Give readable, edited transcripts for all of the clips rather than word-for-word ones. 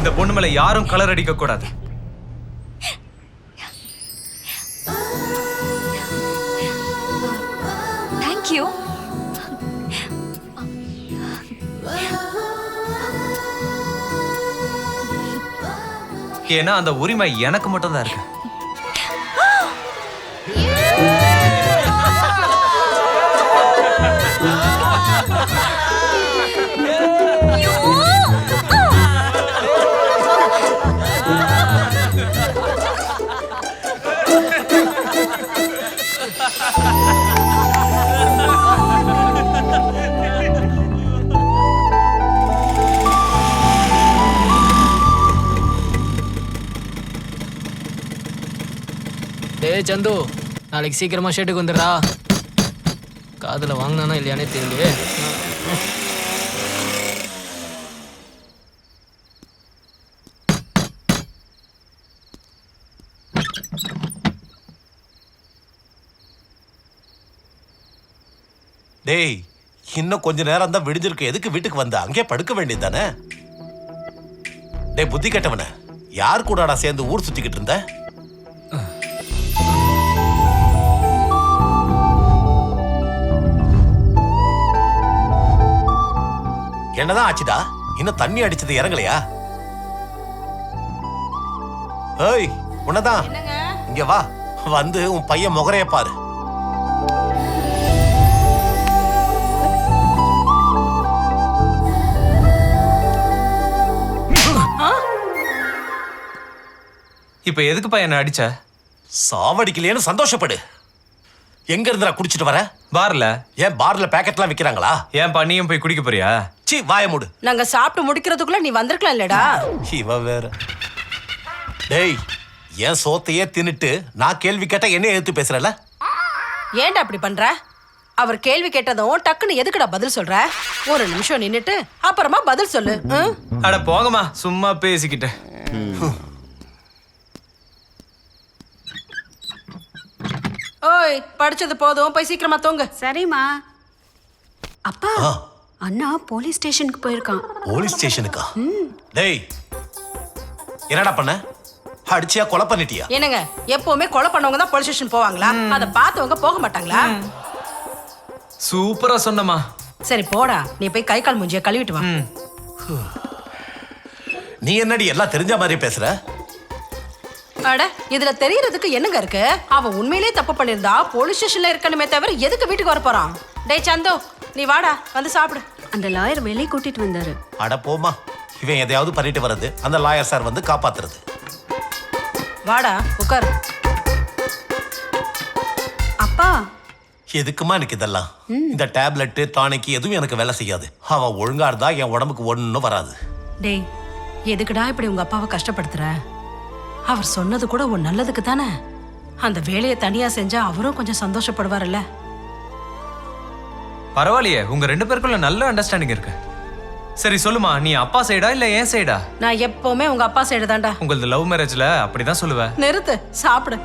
இந்த பொண்ணு மேல யாரும் கலர் அடிக்க கூடாது. தேங்க்யூ. ஏன்னா அந்த உரிமை எனக்கு மட்டும் தான் இருக்கு. டேய் சந்து, நாளைக்கு சீக்கிரமா ஷர்ட்டுக்கு வந்துடுறா. காதுல வாங்கினானா இல்லையானே தெரியலையே. டேய், இன்னும் கொஞ்ச நேரம் தான் விடிஞ்சிருக்கு. எதுக்கு வீட்டுக்கு வந்த? அங்கே படுக்க வேண்டியது தானே? டேய் புத்தி கெட்டவன, யார் கூடடா சேர்ந்து ஊர் சுத்திக்கிட்டு இருந்த? என்னதான் ஆச்சுடா? இன்னும் தண்ணி அடிச்சது இறங்கலையா? ஏய், உன்னதான். இங்க வா, வந்து உன் பையன் முகரைய பாரு. இப்ப எதுக்குப்பா என்ன அடிச்ச? சாவடிக்கலையேன்னு சந்தோஷப்படு. எங்க இருந்துடா குடிச்சிட்டு வர? பார்ல. ஏன் பார்ல பேக்கெட்லாம் விக்கிறாங்களா? ஏன் பண்ணியும் போய் குடிக்க போறியா? சீ, வாய மூடு. நாங்க சாப்பிட்டு முடிக்கிறதுக்குள்ள நீ வந்திருக்கலாம் இல்லடா. இவ வேற. டேய், ஏன் சோத்தையே தின்னுட்டு நான் கேள்வி கேட்டா என்ன எடுத்து பேசுறல? ஏன்டா அப்படி பண்ற? அவர் கேள்வி கேட்டதும் டக்குன்னு எதுக்குடா பதில் சொல்ற? ஒரு நிமிஷம் நின்னுட்டு அப்புறமா பதில் சொல்லு. அட போங்கம்மா, சும்மா பேசிக்கிட்டு. ஓய், படிச்சது போதும், போய் சீக்கிரமா தூங்கு. சரிம்மா. அப்பா, அண்ணா போலீஸ் ஸ்டேஷனுக்கு போயிருக்கான். போலீஸ் ஸ்டேஷனுக்கா? டேய், என்னடா பண்ண? அடிச்சியா, கொலை பண்ணிட்டியா? என்னங்க, எப்பவுமே கொலை பண்ணவங்க தான் போலீஸ் ஸ்டேஷன் போவாங்களா? அத பார்த்தவங்க போக மாட்டாங்களா? சூப்பரா சொன்னமா. சரி போடா, நீ போய் கை கால் மூஞ்சிய கழுவிட்டு வா. நீ என்னடி எல்லாம் தெரிஞ்ச மாதிரி பேசுற? அட, இதுல தெரியறதுக்கு என்னங்க இருக்கு? அவன் உண்மையிலேயே தப்பு பண்ணிருந்தா போலீஸ் ஸ்டேஷன்ல இருக்கணுமே தவிர எதுக்கு வீட்டுக்கு வர போறான்? டேய் சந்து, நீ வாடா, வந்து சாப்பிடு. அந்த லாயர் வெளியே கூட்டிட்டு வந்தாரு. அட போமா, இவன் எதையாவது பண்ணிட்டு வர்றது, அந்த லாயர் சார் வந்து காப்பாத்துறது. வாடா, உட்கார். அப்பா, எதுக்குமா எனக்கு இதெல்லாம்? இந்த டேப்லெட் டானிக் எதுவும் எனக்கு வேலை செய்யாது. அவன் ஒழுங்கா இருந்தா என் உடம்புக்கு ஒண்ணும் வராது. டேய், எதுக்குடா இப்படி உங்க அப்பாவை கஷ்டப்படுத்துற? அவர் சொன்னது கூட உன் நல்லதுக்கு தானே. அந்த வேலையை தனியா செஞ்சா அவரும் கொஞ்சம் சந்தோஷப்படுவார்ல. பரவாயில்லையே, உங்க ரெண்டு பேருக்குள்ள நல்ல அண்டர்ஸ்டாண்டிங் இருக்கு. சரி சொல்லுமா, நீ அப்பா சைடா இல்ல ஏன் சைடா? நான் எப்பவுமே உங்க அப்பா சைடு தான்டா. உங்களது லவ் மேரேஜ்ல அப்படிதான் சொல்லுவேன். நிறுத்து, சாப்பிடு.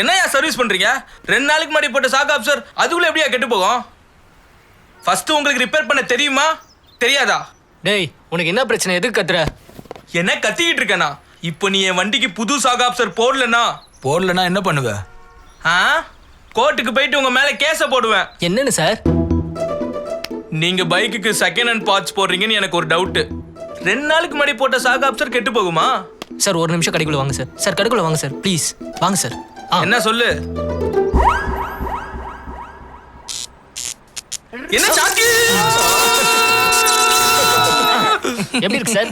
என்னையா சர்வீஸ் பண்றீங்க? 2 நாளைக்கு முன்னாடி போட்ட சாக் ஆப்சர் அதுக்குள்ள எப்படியா கெட்டு போகும்? ஃபர்ஸ்ட் உங்களுக்கு ரிப்பேர் பண்ண தெரியுமா தெரியாதா? டேய், உனக்கு என்ன பிரச்சனை? எதுக்கு கத்துற? என்ன கத்திக்கிட்டு இருக்கேனா? இப்போ நீ என் வண்டிக்கு புது சாக் ஆப்சர் போடலனா என்ன பண்ணுவ? கோர்ட்டுக்கு போயிட்டு உங்க மேல கேஸ போடுவேன். என்னன்னு சார்? நீங்க பைக்குக்கு செகண்ட் ஹேண்ட் பார்ட்ஸ் போடுறீங்கன்னு எனக்கு ஒரு டவுட். 2 நாளுக்கு முன்னாடி போட்ட சாக் ஆப்சர் கெட்டு போகுமா? சார் ஒரு நிமிஷம் கடைக்குள்ள வாங்க சார். சார் கடைக்குள்ள வாங்க சார், ப்ளீஸ் வாங்க சார். என்ன சொல்லு? என்ன சாக்கு? எப்படி இருக்கு சார்?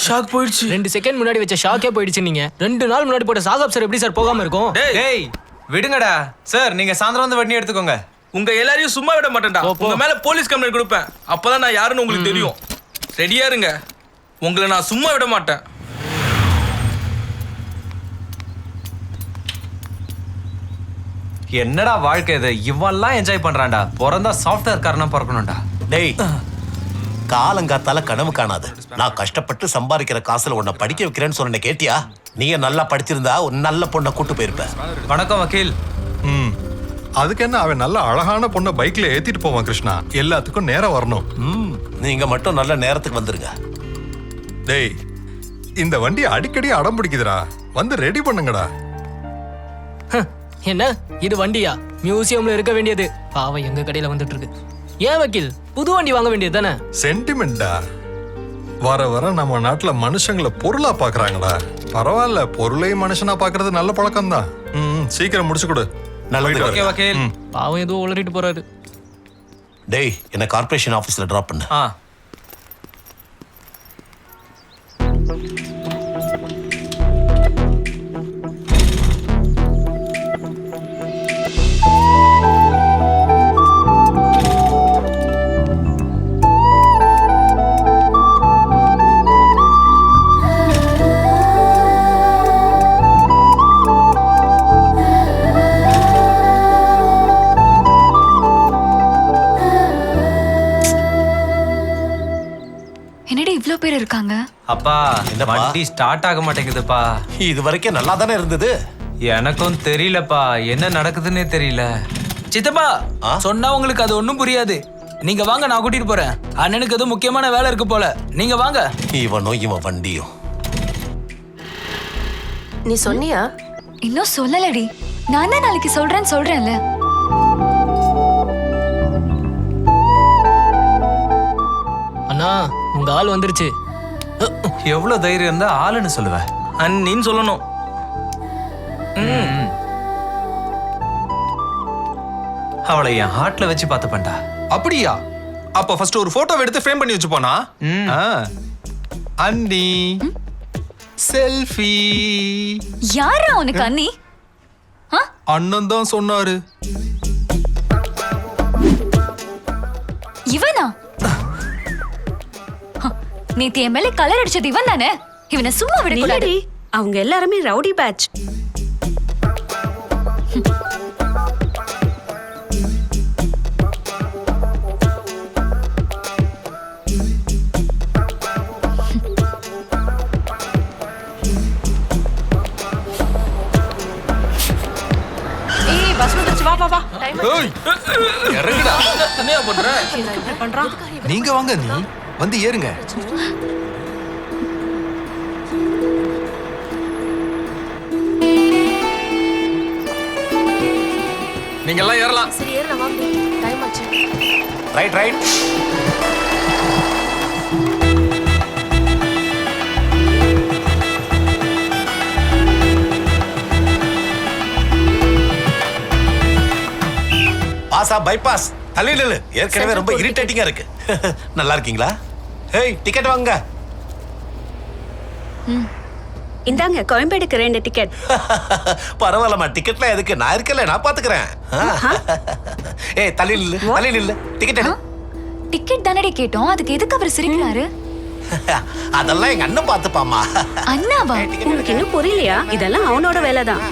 ஷாக் போயிடுச்சு. 2 செகண்ட் முன்னாடி வச்ச ஷாக்கே போயிடுச்சு. நீங்க 2 நாள் முன்னாடி போட்ட சாகாப் சார் எப்படி சார் போகாம இருக்கும்? டேய் விடுங்கடா சார், நீங்க சாயந்தரம் வந்து வண்டி எடுத்துக்கோங்க. உங்க எல்லாரையும் சும்மா விட மாட்டேன்டா. உங்க மேல போலீஸ் கம்ப்ளைண்ட் கொடுப்பேன். அப்பதான் நான் யாருன்னு உங்களுக்கு தெரியும். ரெடியா இருங்க, உங்களை நான் சும்மா விட மாட்டேன். என்னடா வாழ்க்கை இது, இவன்லாம் என்ஜாய் பண்றான்டா. பிறந்தா சாஃப்ட்வேர் காரனா பிறக்கணும்டா. டேய் காலங்காத்தால கனவு காணாது. நான் கஷ்டப்பட்டு சம்பாதிக்கிற காசுல உன்னை படிக்க வைக்கிறேன்னு சொன்ன கேட்டியா? நீங்க நல்லா படிச்சிருந்தா ஒரு நல்ல பொண்ணை கூட்டு போயிருப்ப. வணக்கம் வக்கீல். அதுக்கு என்ன, அவன் நல்ல அழகான பொண்ணை பைக்ல ஏத்திட்டு போவான் கிருஷ்ணா. எல்லாத்துக்கும் நேரம் வரணும். நீங்க மட்டும் நல்ல நேரத்துக்கு வந்துருங்க. டேய் இந்த வண்டி அடிக்கடி அடம் பிடிக்குதுடா, வந்து ரெடி பண்ணுங்கடா. என்ன இது வண்டியா? மியூசியம்ல இருக்க வேண்டியது. பாவம் எங்க கடையில வந்துட்டு இருக்கு. ஏன் வக்கீல், புது வண்டி வாங்க வேண்டியது தானே? சென்டிமெண்டா. வர வர நம்ம நாட்டுல மனுஷங்களை பொருளா பாக்குறாங்கடா. பரவாயில்ல, பொருளையும் மனுஷனா பாக்குறது நல்ல பழக்கம் தான். சீக்கிரம் முடிச்சு கொடு. நல்லது. ஓகே வக்கீல். பாவம் ஏதோ உளறிட்டு போறாரு. டேய் என்ன கார்ப்பரேஷன் ஆபீஸ்ல டிராப் பண்ணு. ஆ என்னடி இவ்ளோ பேர் இருக்காங்க? அப்பா என்னப்பா? வண்டி ஸ்டார்ட் ஆக மாட்டேங்குதுப்பா. இது வரைக்கும் நல்லா தானே இருந்தது. எனக்கும் தெரியலப்பா, என்ன நடக்குதுன்னே தெரியல. சித்தப்பா ஆ? சொன்னா உங்களுக்கு அது ஒண்ணும் புரியாது. நீங்க வாங்க, நான் கூட்டிட்டு போறேன். அண்ணனுக்கு எதுவும் முக்கியமான வேலை இருக்கு போல. நீங்க வாங்க. இவனும் இவன் வண்டியும். நீ சொன்னியா? இன்னும் சொல்லலடி. நான் தான் நாளைக்கு சொல்றேன்ல. அண்ணா உங்க ஆள் வந்துருச்சு. எவ்வளவு தைரியம் இருந்தா ஆளுன்னு சொல்லுவேன். அண்ணின்னு சொல்லணும். அவளை என் ஹார்ட்ல வச்சு பார்த்துப்பேன்டா. அப்படியா? அப்ப ஃபர்ஸ்ட் ஒரு போட்டோ எடுத்து ஃப்ரேம் பண்ணி வச்சுப்போனா? அண்ணி செல்ஃபி. யாரா உனக்கு அண்ணி? அண்ணன் தான் சொன்னாரு. இவனா? நேத்து என் மேல கலர் அடிச்சது இவன் தானே? இவனை சும்மா விடக்கூடாது. நில்லடி, அவங்க எல்லாருமே ரவுடி பேட்ச். ஏய் பஸ் வந்துருச்சு, வா வா வா. ஏய், இறங்குடா. என்னையா பண்ற? இப்படி பண்றான். நீங்க வாங்க, நீ வந்து ஏறுங்க. நீங்க எல்லாம் ஏறலாம். சரி ஏறலாம் வாங்க. டைம் ஆச்சு. Right right. பாஸா பைபாஸ் தள்ளி நில்லு. ஏற்கனவே ரொம்ப இரிட்டேட்டிங்கா இருக்கு. நல்லா இருக்கீங்களா? ஏய் டிக்கெட் வாங்க. இந்தாங்க கோயம்பேடுக்கு 2 டிக்கெட். பரவாயில்லம்மா, டிக்கெட்லாம் எதுக்கு? நான் இருக்கல, நான் பாத்துக்கிறேன். ஏய் தள்ளி நில்லு, தள்ளி நில்லு. டிக்கெட் எடு. டிக்கெட் தானடி கேட்டோம், அதுக்கு எதுக்கு அவர் சிரிக்கிறாரு? அதெல்லாம் எங்க அண்ணன் பாத்துப்பாமா. அண்ணாவா? உங்களுக்கு இன்னும் புரியலையா? இதெல்லாம் அவனோட வேலை தான்.